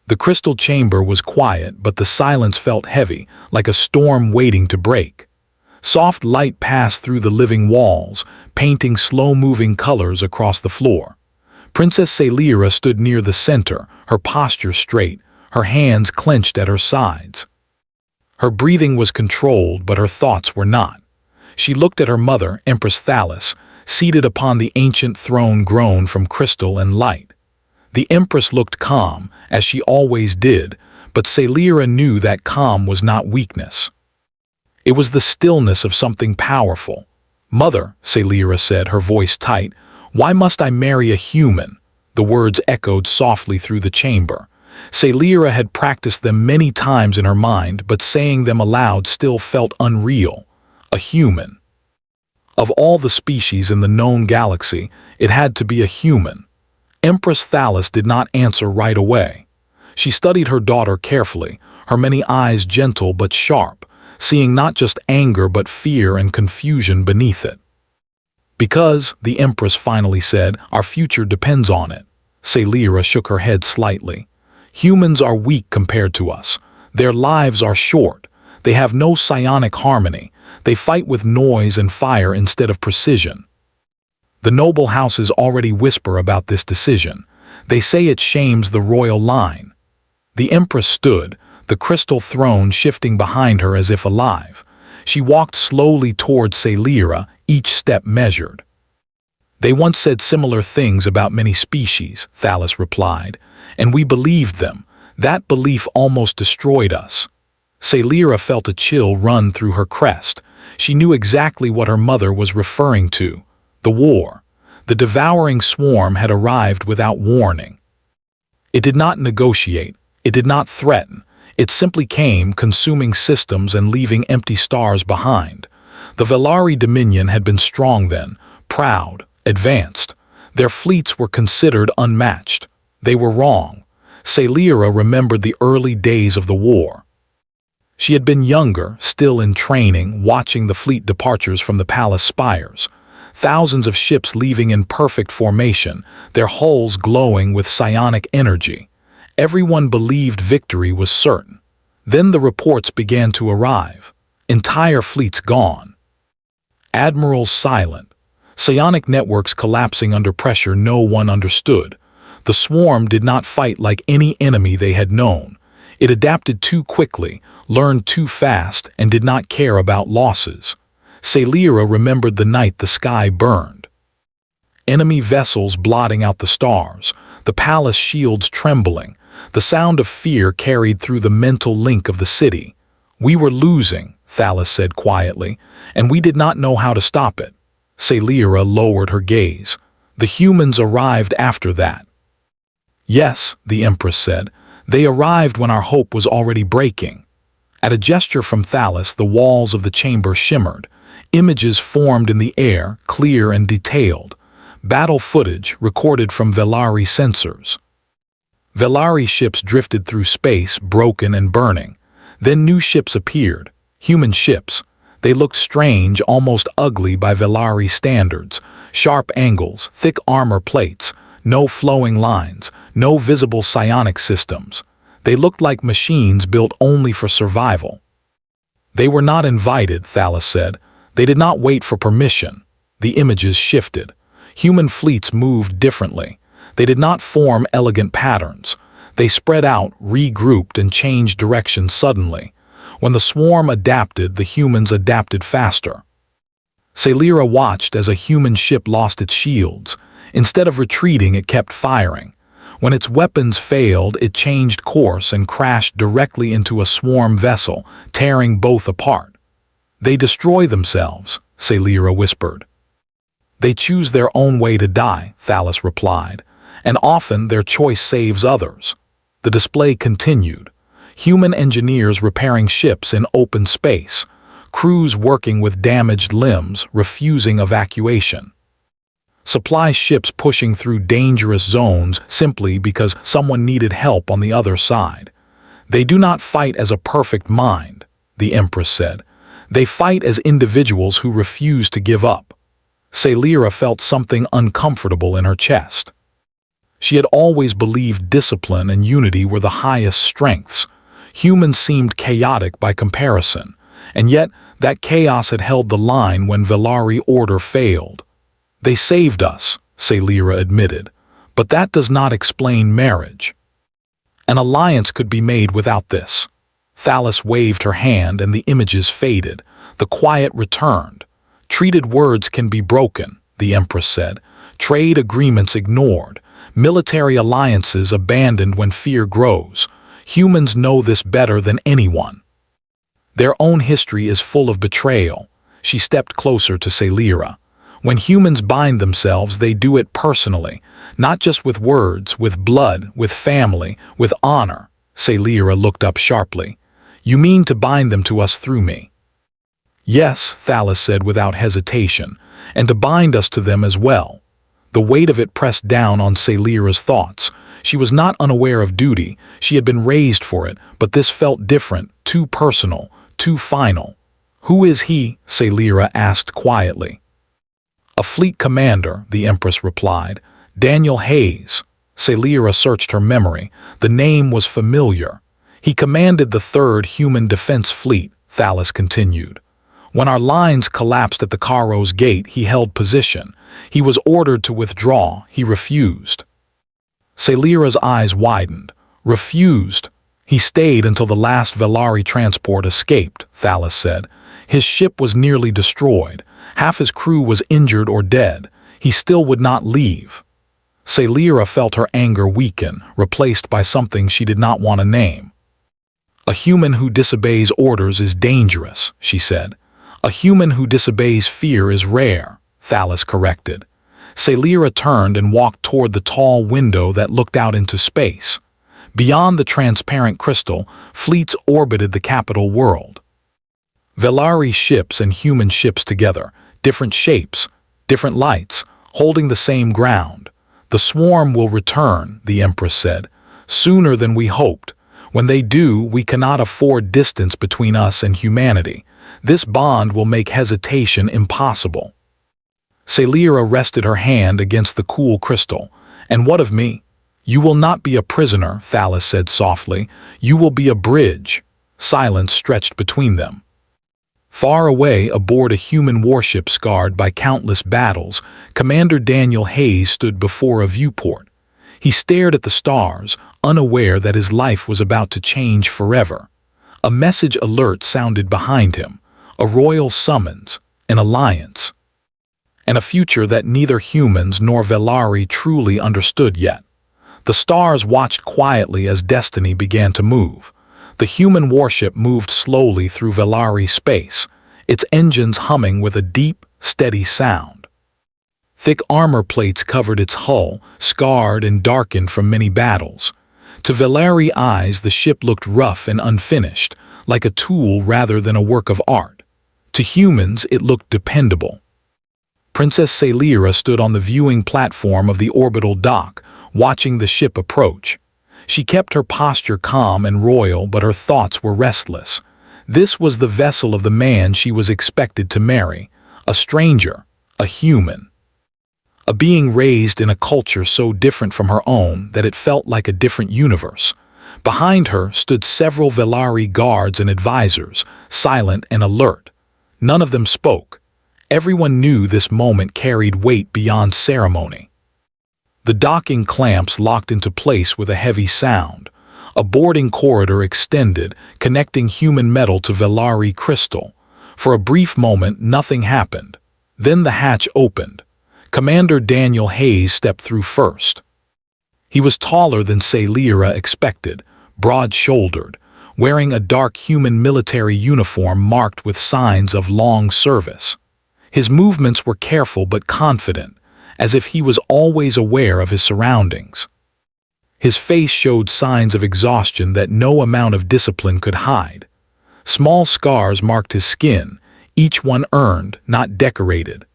The crystal chamber was quiet, but the silence felt heavy, like a storm waiting to break. Soft light passed through the living walls, painting slow-moving colors across the floor. Princess Celira stood near the center, her posture straight, her hands clenched at her sides. Her breathing was controlled, but her thoughts were not. She looked at her mother, Empress Thalas, seated upon the ancient throne grown from crystal and light. The Empress looked calm, as she always did, but Celira knew that calm was not weakness. It was the stillness of something powerful. "Mother," Celira said, her voice tight, "why must I marry a human?" The words echoed softly through the chamber. Celira had practiced them many times in her mind, but saying them aloud still felt unreal. A human. Of all the species in the known galaxy, it had to be a human. Empress Thalas did not answer right away. She studied her daughter carefully, her many eyes gentle but sharp, seeing not just anger but fear and confusion beneath it. "Because," the Empress finally said, "our future depends on it." Celira shook her head slightly. "Humans are weak compared to us. Their lives are short. They have no psionic harmony. They fight with noise and fire instead of precision. The noble houses already whisper about this decision. They say it shames the royal line." The Empress stood, the crystal throne shifting behind her as if alive. She walked slowly towards Celira, each step measured. "They once said similar things about many species," Thalas replied, "and we believed them. That belief almost destroyed us." Celira felt a chill run through her crest. She knew exactly what her mother was referring to. The war. The devouring swarm had arrived without warning. It did not negotiate. It did not threaten. It simply came, consuming systems and leaving empty stars behind. The Velari Dominion had been strong then, proud, advanced. Their fleets were considered unmatched. They were wrong. Celira remembered the early days of the war. She had been younger, still in training, watching the fleet departures from the palace spires. Thousands of ships leaving in perfect formation, their hulls glowing with psionic energy. Everyone believed victory was certain. Then the reports began to arrive. Entire fleets gone. Admirals silent. Psionic networks collapsing under pressure no one understood. The swarm did not fight like any enemy they had known. It adapted too quickly, learned too fast, and did not care about losses. Celira remembered the night the sky burned. Enemy vessels blotting out the stars, the palace shields trembling. The sound of fear carried through the mental link of the city. "We were losing," Thalas said quietly, "and we did not know how to stop it." Celira lowered her gaze. "The humans arrived after that." "Yes," the Empress said, "they arrived when our hope was already breaking." At a gesture from Thalas, the walls of the chamber shimmered. Images formed in the air, clear and detailed. Battle footage recorded from Velari sensors. Velari ships drifted through space, broken and burning. Then new ships appeared. Human ships. They looked strange, almost ugly by Velari standards. Sharp angles, thick armor plates, no flowing lines, no visible psionic systems. They looked like machines built only for survival. "They were not invited," Thalas said. "They did not wait for permission." The images shifted. Human fleets moved differently. They did not form elegant patterns. They spread out, regrouped, and changed direction suddenly. When the swarm adapted, the humans adapted faster. Celira watched as a human ship lost its shields. Instead of retreating, it kept firing. When its weapons failed, it changed course and crashed directly into a swarm vessel, tearing both apart. "They destroy themselves," Celira whispered. "They choose their own way to die," Thalas replied, "and often their choice saves others." The display continued. Human engineers repairing ships in open space, crews working with damaged limbs, refusing evacuation. Supply ships pushing through dangerous zones simply because someone needed help on the other side. "They do not fight as a perfect mind," the Empress said. "They fight as individuals who refuse to give up." Celira felt something uncomfortable in her chest. She had always believed discipline and unity were the highest strengths. Humans seemed chaotic by comparison, and yet that chaos had held the line when Velari order failed. They saved us, Celira admitted, but that does not explain marriage. An alliance could be made without this. Thalas waved her hand and the images faded. The quiet returned. Treated words can be broken, the Empress said. Trade agreements ignored. Military alliances abandoned when fear grows. Humans know this better than anyone. Their own history is full of betrayal. She stepped closer to Celira. When humans bind themselves, they do it personally, not just with words, with blood, with family, with honor. Celira looked up sharply. You mean to bind them to us through me? Yes, Thalas said without hesitation, and to bind us to them as well. The weight of it pressed down on Celira's thoughts. She was not unaware of duty, she had been raised for it, but this felt different, too personal, too final. Who is he? Celira asked quietly. A fleet commander, the Empress replied. Daniel Hayes. Celira searched her memory. The name was familiar. He commanded the 3rd Human Defense Fleet, Thalas continued. When our lines collapsed at the Caro's gate, he held position. He was ordered to withdraw. He refused. Celira's eyes widened. Refused. He stayed until the last Velari transport escaped, Thalas said. His ship was nearly destroyed. Half his crew was injured or dead. He still would not leave. Celira felt her anger weaken, replaced by something she did not want to name. A human who disobeys orders is dangerous, she said. A human who disobeys fear is rare, Thalas corrected. Celira turned and walked toward the tall window that looked out into space. Beyond the transparent crystal, fleets orbited the capital world. Velari ships and human ships together, different shapes, different lights, holding the same ground. The swarm will return, the Empress said, sooner than we hoped. When they do, we cannot afford distance between us and humanity. This bond will make hesitation impossible. Celira rested her hand against the cool crystal. And what of me? You will not be a prisoner, Thalas said softly. You will be a bridge. Silence stretched between them. Far away, aboard a human warship scarred by countless battles, Commander Daniel Hayes stood before a viewport. He stared at the stars, unaware that his life was about to change forever. A message alert sounded behind him, a royal summons, an alliance, and a future that neither humans nor Velari truly understood yet. The stars watched quietly as destiny began to move. The human warship moved slowly through Velari space, its engines humming with a deep, steady sound. Thick armor plates covered its hull, scarred and darkened from many battles. To Velari eyes, the ship looked rough and unfinished, like a tool rather than a work of art. To humans, it looked dependable. Princess Celira stood on the viewing platform of the orbital dock, watching the ship approach. She kept her posture calm and royal, but her thoughts were restless. This was the vessel of the man she was expected to marry, a stranger, a human. A being raised in a culture so different from her own that it felt like a different universe. Behind her stood several Velari guards and advisors, silent and alert. None of them spoke. Everyone knew this moment carried weight beyond ceremony. The docking clamps locked into place with a heavy sound. A boarding corridor extended, connecting human metal to Velari crystal. For a brief moment, nothing happened. Then the hatch opened. Commander Daniel Hayes stepped through first. He was taller than Celira expected, broad-shouldered, wearing a dark human military uniform marked with signs of long service. His movements were careful but confident, as if he was always aware of his surroundings. His face showed signs of exhaustion that no amount of discipline could hide. Small scars marked his skin, each one earned, not decorated.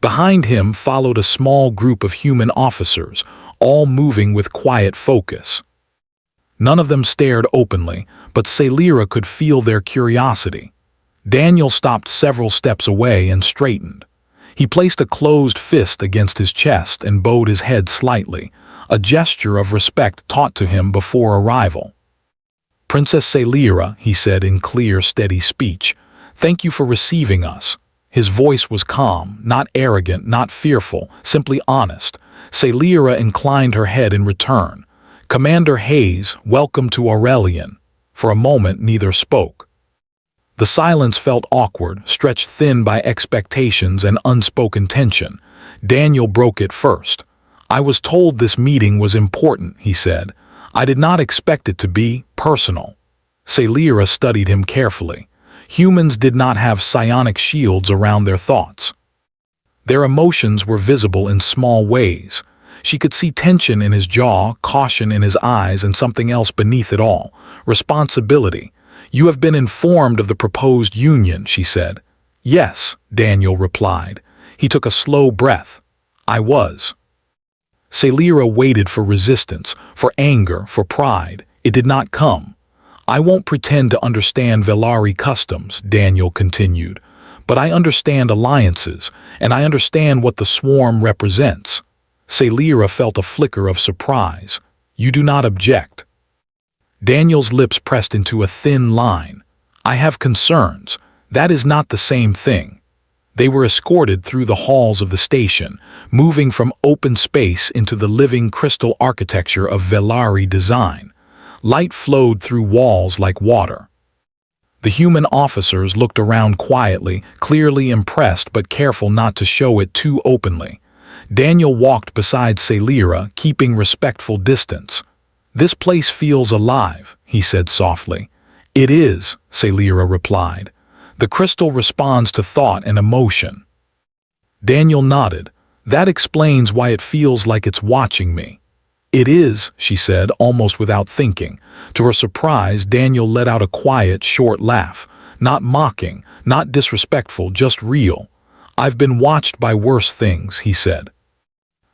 Behind him followed a small group of human officers, all moving with quiet focus. None of them stared openly, but Celira could feel their curiosity. Daniel stopped several steps away and straightened. He placed a closed fist against his chest and bowed his head slightly, a gesture of respect taught to him before arrival. "Princess Celira," he said in clear, steady speech, "thank you for receiving us." His voice was calm, not arrogant, not fearful, simply honest. Celira inclined her head in return. "Commander Hayes, welcome to Aurelian." For a moment neither spoke. The silence felt awkward, stretched thin by expectations and unspoken tension. Daniel broke it first. "I was told this meeting was important," he said. "I did not expect it to be personal." Celira studied him carefully. Humans did not have psionic shields around their thoughts. Their emotions were visible in small ways. She could see tension in his jaw, caution in his eyes, and something else beneath it all: responsibility. "You have been informed of the proposed union," she said. "Yes," Daniel replied. He took a slow breath. "I was." Celira waited for resistance, for anger, for pride. It did not come. "I won't pretend to understand Velari customs," Daniel continued, "but I understand alliances, and I understand what the swarm represents." Celira felt a flicker of surprise. "You do not object?" Daniel's lips pressed into a thin line. "I have concerns. That is not the same thing." They were escorted through the halls of the station, moving from open space into the living crystal architecture of Velari design. Light flowed through walls like water. The human officers looked around quietly, clearly impressed but careful not to show it too openly. Daniel walked beside Celira, keeping respectful distance. "This place feels alive," he said softly. "It is," Celira replied. "The crystal responds to thought and emotion." Daniel nodded. "That explains why it feels like it's watching me." "It is," she said, almost without thinking. To her surprise, Daniel let out a quiet, short laugh. Not mocking, not disrespectful, just real. "I've been watched by worse things," he said.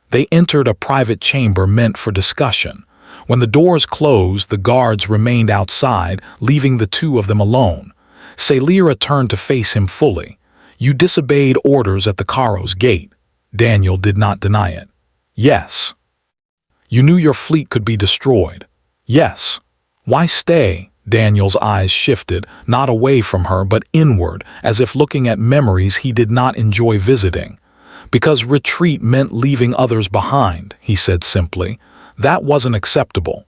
They entered a private chamber meant for discussion. When the doors closed, the guards remained outside, leaving the two of them alone. Celira turned to face him fully. "You disobeyed orders at the Caro's gate." Daniel did not deny it. "Yes." "You knew your fleet could be destroyed." "Yes." "Why stay?" Daniel's eyes shifted, not away from her but inward, as if looking at memories he did not enjoy visiting. "Because retreat meant leaving others behind," he said simply. "That wasn't acceptable."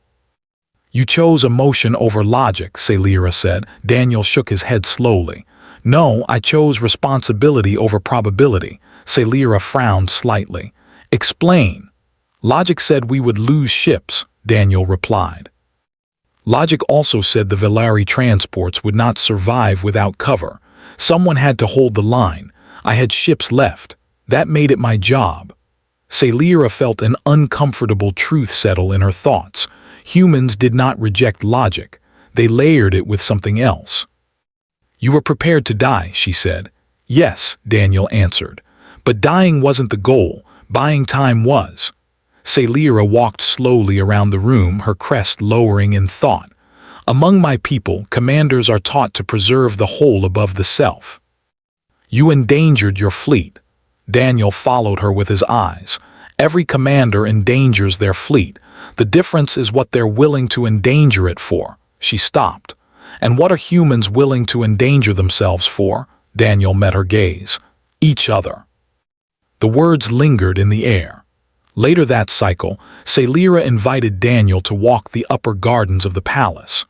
"You chose emotion over logic," Celira said. Daniel shook his head slowly. "No, I chose responsibility over probability." Celira frowned slightly. "Explain." "Logic said we would lose ships," Daniel replied. "Logic also said the Velari transports would not survive without cover. Someone had to hold the line. I had ships left. That made it my job." Celira felt an uncomfortable truth settle in her thoughts. Humans did not reject logic. They layered it with something else. "You were prepared to die," she said. "Yes," Daniel answered. "But dying wasn't the goal. Buying time was." Celira walked slowly around the room, her crest lowering in thought. "Among my people, commanders are taught to preserve the whole above the self." "You endangered your fleet." Daniel followed her with his eyes. "Every commander endangers their fleet. The difference is what they're willing to endanger it for." She stopped. "And what are humans willing to endanger themselves for?" Daniel met her gaze. "Each other." The words lingered in the air. Later that cycle, Celira invited Daniel to walk the upper gardens of the palace.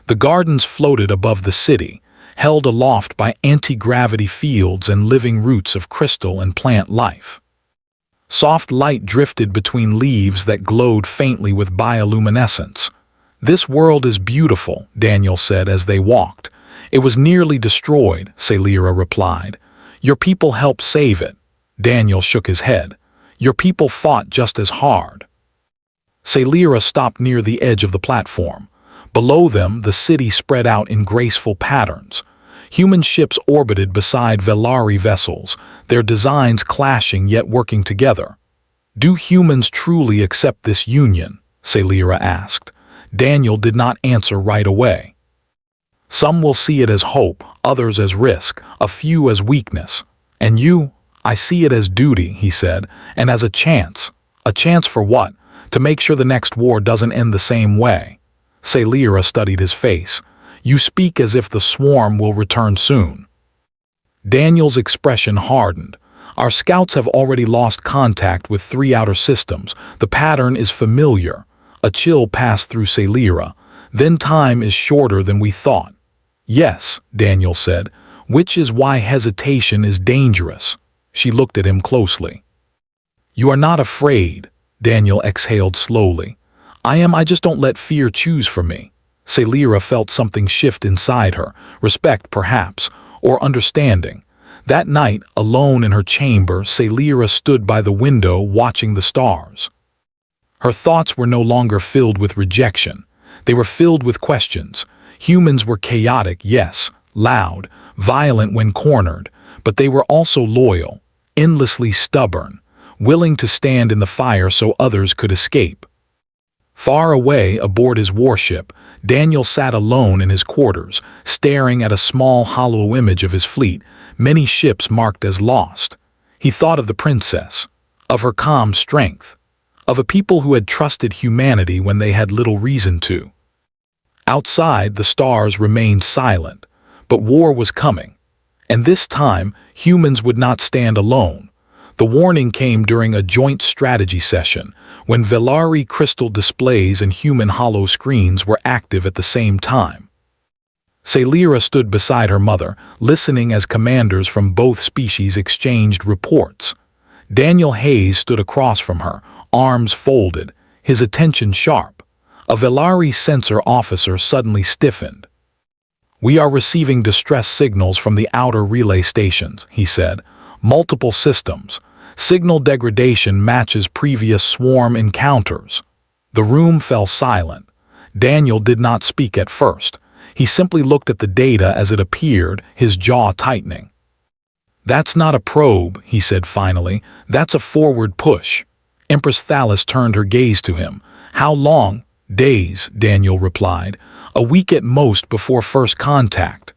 The gardens floated above the city, held aloft by anti-gravity fields and living roots of crystal and plant life. Soft light drifted between leaves that glowed faintly with bioluminescence. "This world is beautiful," Daniel said as they walked. "It was nearly destroyed," Celira replied. "Your people helped save it." Daniel shook his head. "Your people fought just as hard." Celira stopped near the edge of the platform. Below them, the city spread out in graceful patterns. Human ships orbited beside Velari vessels, their designs clashing yet working together. "Do humans truly accept this union?" Celira asked. Daniel did not answer right away. "Some will see it as hope, others as risk, a few as weakness. And you?" "I see it as duty," he said, "and as a chance." "A chance for what?" To make sure the next war doesn't end the same way. Celira studied his face. You speak as if the swarm will return soon. Daniel's expression hardened. Our scouts have already lost contact with 3 outer systems. The pattern is familiar. A chill passed through Celira. Then time is shorter than we thought. Yes, Daniel said, which is why hesitation is dangerous. She looked at him closely. You are not afraid, Daniel exhaled slowly. I just don't let fear choose for me. Celira felt something shift inside her, respect perhaps, or understanding. That night, alone in her chamber, Celira stood by the window watching the stars. Her thoughts were no longer filled with rejection. They were filled with questions. Humans were chaotic, yes, loud, violent when cornered, but they were also loyal, endlessly stubborn, willing to stand in the fire so others could escape. Far away aboard his warship, Daniel sat alone in his quarters, staring at a small hollow image of his fleet, many ships marked as lost. He thought of the princess, of her calm strength, of a people who had trusted humanity when they had little reason to. Outside, the stars remained silent, but war was coming. And this time, humans would not stand alone. The warning came during a joint strategy session, when Velari crystal displays and human hollow screens were active at the same time. Celira stood beside her mother, listening as commanders from both species exchanged reports. Daniel Hayes stood across from her, arms folded, his attention sharp. A Velari sensor officer suddenly stiffened. We are receiving distress signals from the outer relay stations, he said. Multiple systems. Signal degradation matches previous swarm encounters. The room fell silent. Daniel did not speak at first. He simply looked at the data as it appeared, his jaw tightening. That's not a probe, he said finally. That's a forward push. Empress Thalis turned her gaze to him. How long? Days, Daniel replied. A week at most before first contact.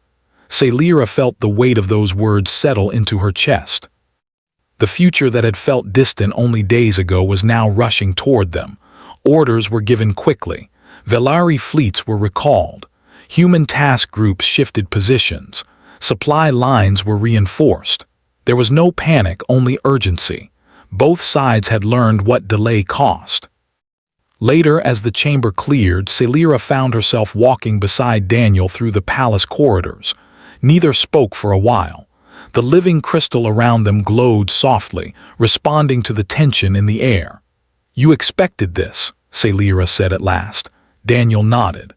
Celira felt the weight of those words settle into her chest. The future that had felt distant only days ago was now rushing toward them. Orders were given quickly. Velari fleets were recalled. Human task groups shifted positions. Supply lines were reinforced. There was no panic, only urgency. Both sides had learned what delay cost. Later, as the chamber cleared, Celira found herself walking beside Daniel through the palace corridors. Neither spoke for a while. The living crystal around them glowed softly, responding to the tension in the air. You expected this, Celira said at last. Daniel nodded.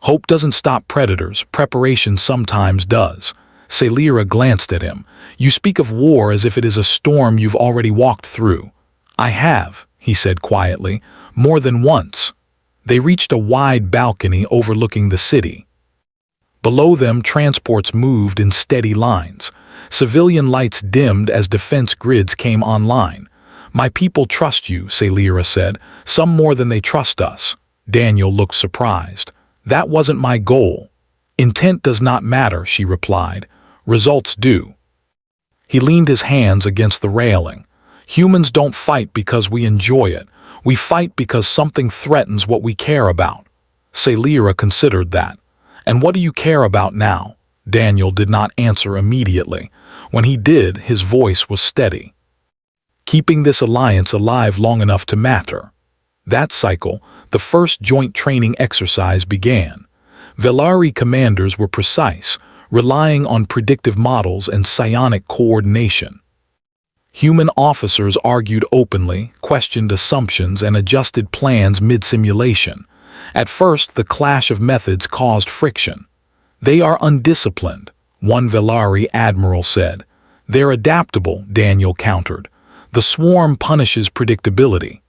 Hope doesn't stop predators, preparation sometimes does. Celira glanced at him. You speak of war as if it is a storm you've already walked through. I have, he said quietly, more than once. They reached a wide balcony overlooking the city. Below them, transports moved in steady lines. Civilian lights dimmed as defense grids came online. My people trust you, Celira said, some more than they trust us. Daniel looked surprised. That wasn't my goal. Intent does not matter, she replied. Results do. He leaned his hands against the railing. Humans don't fight because we enjoy it. We fight because something threatens what we care about. Celira considered that. And what do you care about now? Daniel did not answer immediately. When he did, his voice was steady. Keeping this alliance alive long enough to matter. That cycle, the first joint training exercise began. Velari commanders were precise, relying on predictive models and psionic coordination. Human officers argued openly, questioned assumptions, and adjusted plans mid-simulation. At first, the clash of methods caused friction. They are undisciplined, one Velari admiral said. They're adaptable, Daniel countered. The swarm punishes predictability.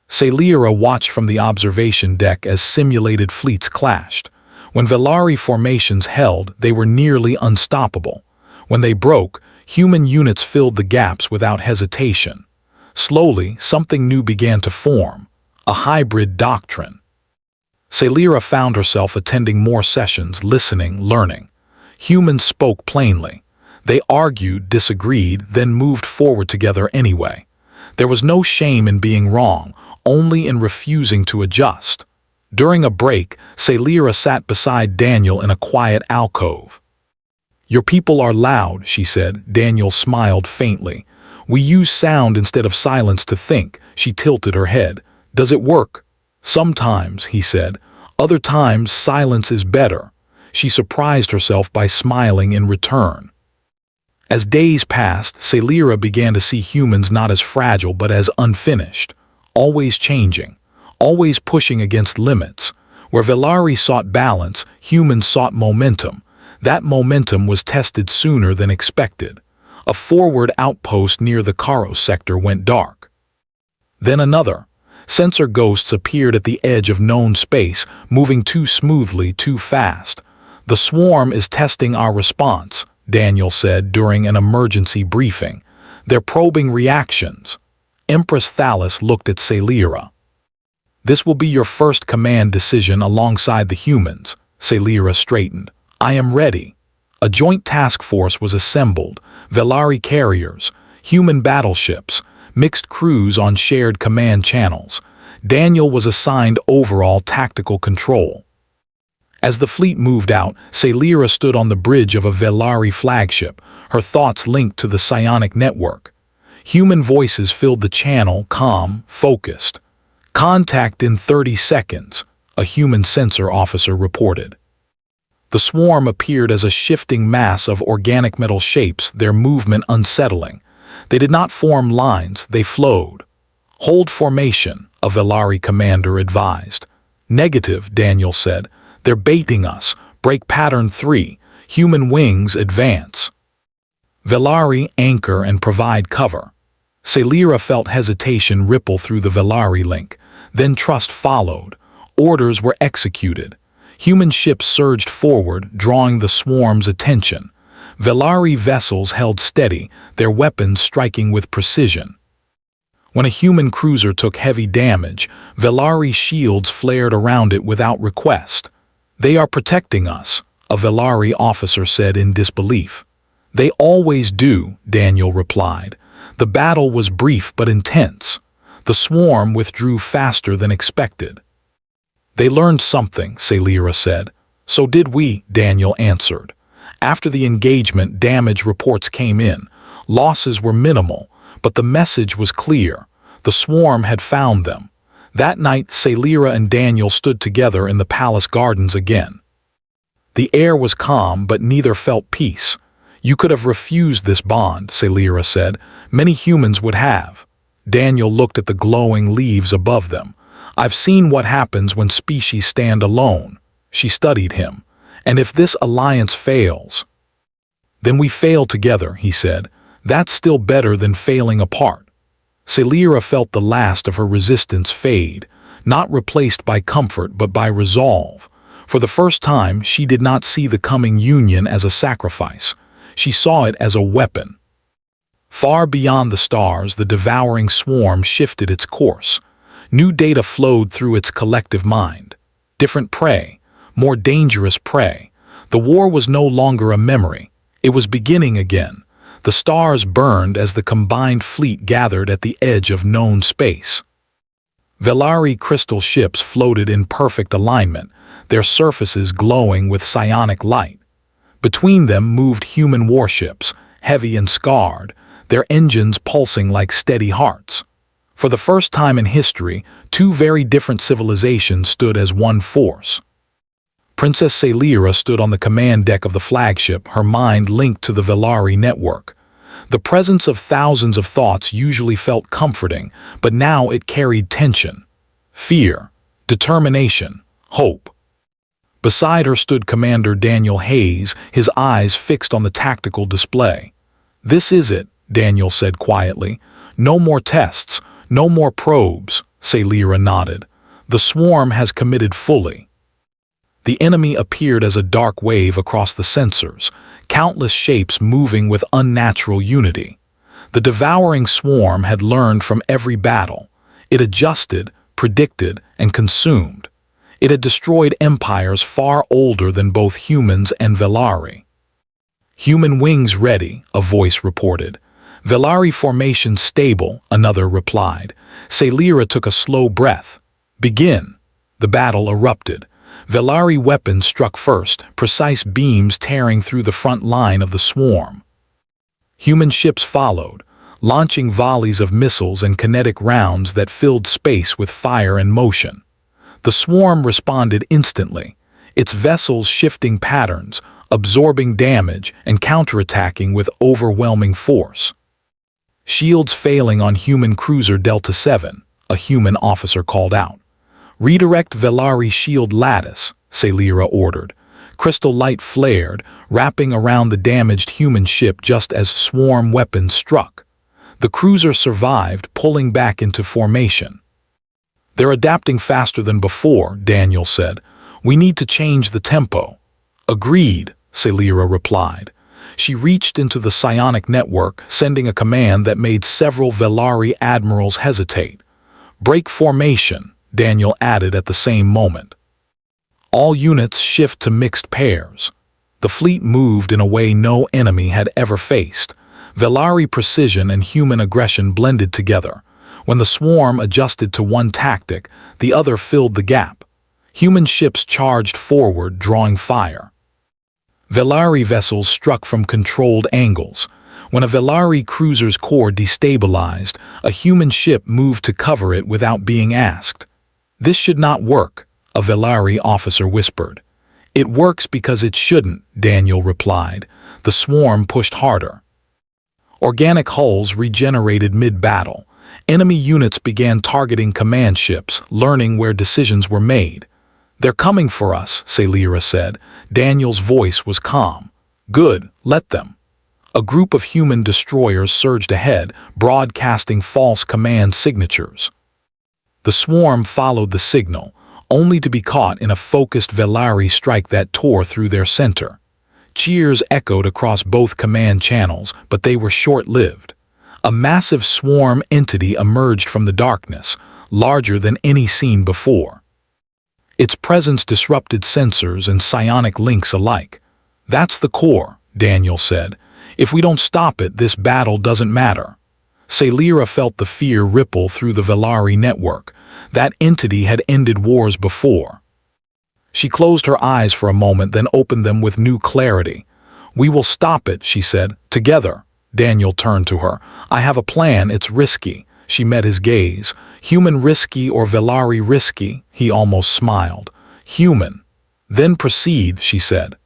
Celira watched from the observation deck as simulated fleets clashed. When Velari formations held, they were nearly unstoppable. When they broke, human units filled the gaps without hesitation. Slowly, something new began to form, a hybrid doctrine. Celira found herself attending more sessions, listening, learning. Humans spoke plainly. They argued, disagreed, then moved forward together anyway. There was no shame in being wrong, only in refusing to adjust. During a break, Celira sat beside Daniel in a quiet alcove. "Your people are loud," she said. Daniel smiled faintly. "We use sound instead of silence to think." She tilted her head. "Does it work?" "Sometimes," he said. "Other times silence is better." She surprised herself by smiling in return. As days passed, Celira began to see humans not as fragile but as unfinished, always changing, always pushing against limits. Where Velari sought balance, humans sought momentum. That momentum was tested sooner than expected. A forward outpost near the Karo sector went dark. Then another. Sensor ghosts appeared at the edge of known space, moving too smoothly, too fast. "The swarm is testing our response," Daniel said during an emergency briefing. "They're probing reactions." Empress Thalis looked at Celira. "This will be your first command decision alongside the humans." Celira straightened. "I am ready." A joint task force was assembled. Velari carriers, human battleships, mixed crews on shared command channels. Daniel was assigned overall tactical control. As the fleet moved out, Celira stood on the bridge of a Velari flagship, her thoughts linked to the psionic network. Human voices filled the channel, calm, focused. "Contact in 30 seconds, a human sensor officer reported. The swarm appeared as a shifting mass of organic metal shapes, their movement unsettling. They did not form lines, they flowed. "Hold formation," a Velari commander advised. "Negative," Daniel said. "They're baiting us. Break pattern 3. Human wings advance." Velari anchor and provide cover. Celira felt hesitation ripple through the Velari link. Then trust followed. Orders were executed. Human ships surged forward, drawing the swarm's attention. Velari vessels held steady, their weapons striking with precision. When a human cruiser took heavy damage, Velari shields flared around it without request. "They are protecting us," a Velari officer said in disbelief. "They always do," Daniel replied. The battle was brief but intense. The swarm withdrew faster than expected. "They learned something," Celira said. "So did we," Daniel answered. After the engagement, damage reports came in. Losses were minimal, but the message was clear. The swarm had found them. That night, Celira and Daniel stood together in the palace gardens again. The air was calm, but neither felt peace. "You could have refused this bond," Celira said. "Many humans would have." Daniel looked at the glowing leaves above them. "I've seen what happens when species stand alone." She studied him. "And if this alliance fails?" "Then we fail together," he said. "That's still better than failing apart." Celira felt the last of her resistance fade, not replaced by comfort but by resolve. For the first time, she did not see the coming union as a sacrifice. She saw it as a weapon. Far beyond the stars, the devouring swarm shifted its course. New data flowed through its collective mind. Different prey, more dangerous prey. The war was no longer a memory. It was beginning again. The stars burned as the combined fleet gathered at the edge of known space. Velari crystal ships floated in perfect alignment, their surfaces glowing with psionic light. Between them moved human warships, heavy and scarred, their engines pulsing like steady hearts. For the first time in history, two very different civilizations stood as one force. Princess Celira stood on the command deck of the flagship, her mind linked to the Velari network. The presence of thousands of thoughts usually felt comforting, but now it carried tension. Fear, determination, hope. Beside her stood Commander Daniel Hayes, his eyes fixed on the tactical display. "This is it," Daniel said quietly. "No more tests, no more probes," Celira nodded. "The swarm has committed fully." The enemy appeared as a dark wave across the sensors, countless shapes moving with unnatural unity. The devouring swarm had learned from every battle. It adjusted, predicted, and consumed. It had destroyed empires far older than both humans and Velari. "Human wings ready," a voice reported. Velari formation stable, another replied. Celira took a slow breath. Begin. The battle erupted. Velari weapons struck first, precise beams tearing through the front line of the swarm. Human ships followed, launching volleys of missiles and kinetic rounds that filled space with fire and motion. The swarm responded instantly, its vessels shifting patterns, absorbing damage and counterattacking with overwhelming force. Shields failing on human cruiser Delta 7, a human officer called out. Redirect Velari shield lattice, Celira ordered. Crystal light flared, wrapping around the damaged human ship just as swarm weapons struck. The cruiser survived, pulling back into formation. They're adapting faster than before, Daniel said. We need to change the tempo. Agreed, Celira replied. She reached into the psionic network, sending a command that made several Velari admirals hesitate. Break formation, Daniel added at the same moment. All units shift to mixed pairs. The fleet moved in a way no enemy had ever faced. Velari precision and human aggression blended together. When the swarm adjusted to one tactic, the other filled the gap. Human ships charged forward, drawing fire. Velari vessels struck from controlled angles. When a Velari cruiser's core destabilized, a human ship moved to cover it without being asked. This should not work, a Velari officer whispered. It works because it shouldn't, Daniel replied. The swarm pushed harder. Organic hulls regenerated mid-battle. Enemy units began targeting command ships, learning where decisions were made. They're coming for us, Celira said. Daniel's voice was calm. Good, let them. A group of human destroyers surged ahead, broadcasting false command signatures. The swarm followed the signal, only to be caught in a focused Velari strike that tore through their center. Cheers echoed across both command channels, but they were short-lived. A massive swarm entity emerged from the darkness, larger than any seen before. Its presence disrupted sensors and psionic links alike. That's the core, Daniel said. If we don't stop it, this battle doesn't matter. Celira felt the fear ripple through the Velari network. That entity had ended wars before. She closed her eyes for a moment, then opened them with new clarity. We will stop it, she said. Together. Daniel turned to her. I have a plan, it's risky. She met his gaze. Human risky or Velari risky? He almost smiled. Human. Then proceed, she said.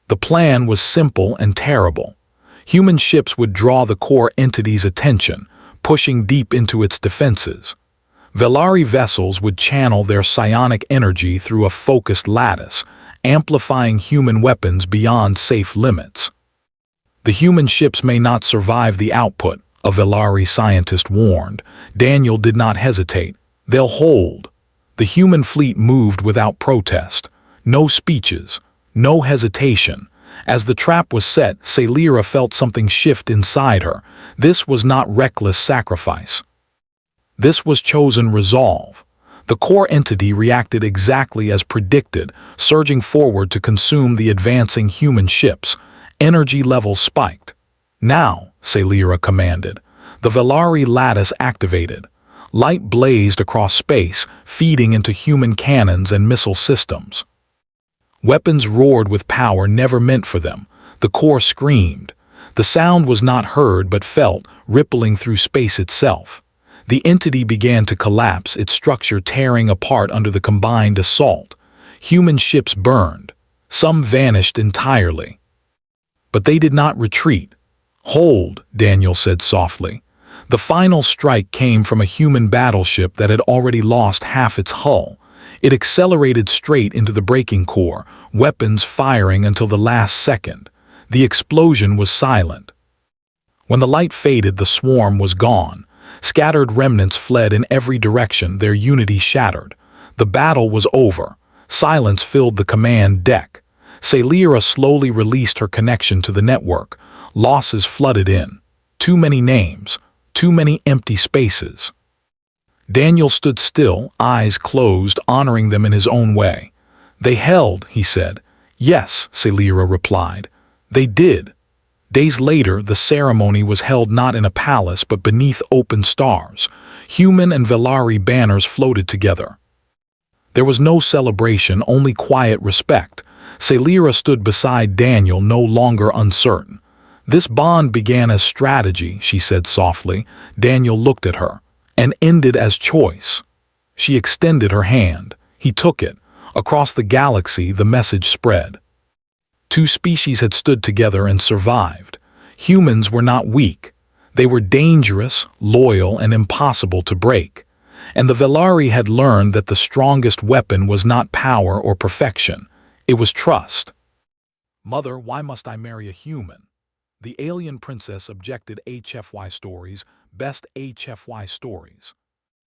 The plan was simple and terrible. Human ships would draw the core entity's attention, pushing deep into its defenses. Velari vessels would channel their psionic energy through a focused lattice, amplifying human weapons beyond safe limits. The human ships may not survive the output, a Velari scientist warned. Daniel did not hesitate. They'll hold. The human fleet moved without protest. No speeches. No hesitation. As the trap was set, Celira felt something shift inside her. This was not reckless sacrifice. This was chosen resolve. The core entity reacted exactly as predicted, surging forward to consume the advancing human ships. Energy levels spiked. Now, Celira commanded. The Velari lattice activated. Light blazed across space, feeding into human cannons and missile systems. Weapons roared with power never meant for them. The core screamed. The sound was not heard but felt, rippling through space itself. The entity began to collapse, its structure tearing apart under the combined assault. Human ships burned. Some vanished entirely. But they did not retreat. Hold, Daniel said softly. The final strike came from a human battleship that had already lost half its hull. It accelerated straight into the braking core, weapons firing until the last second. The explosion was silent. When the light faded, the swarm was gone. Scattered remnants fled in every direction, their unity shattered. The battle was over. Silence filled the command deck. Celira slowly released her connection to the network. Losses flooded in. Too many names. Too many empty spaces. Daniel stood still, eyes closed, honoring them in his own way. They held, he said. Yes, Celira replied. They did. Days later, the ceremony was held not in a palace but beneath open stars. Human and Velari banners floated together. There was no celebration, only quiet respect. Celira stood beside Daniel, no longer uncertain. "This bond began as strategy," she said softly. Daniel looked at her. "And ended as choice." She extended her hand. He took it. Across the galaxy, the message spread. Two species had stood together and survived. Humans were not weak. They were dangerous, loyal, and impossible to break. And the Velari had learned that the strongest weapon was not power or perfection. It was trust. "Mother, why must I marry a human?" The alien princess objected HFY Stories, best HFY stories.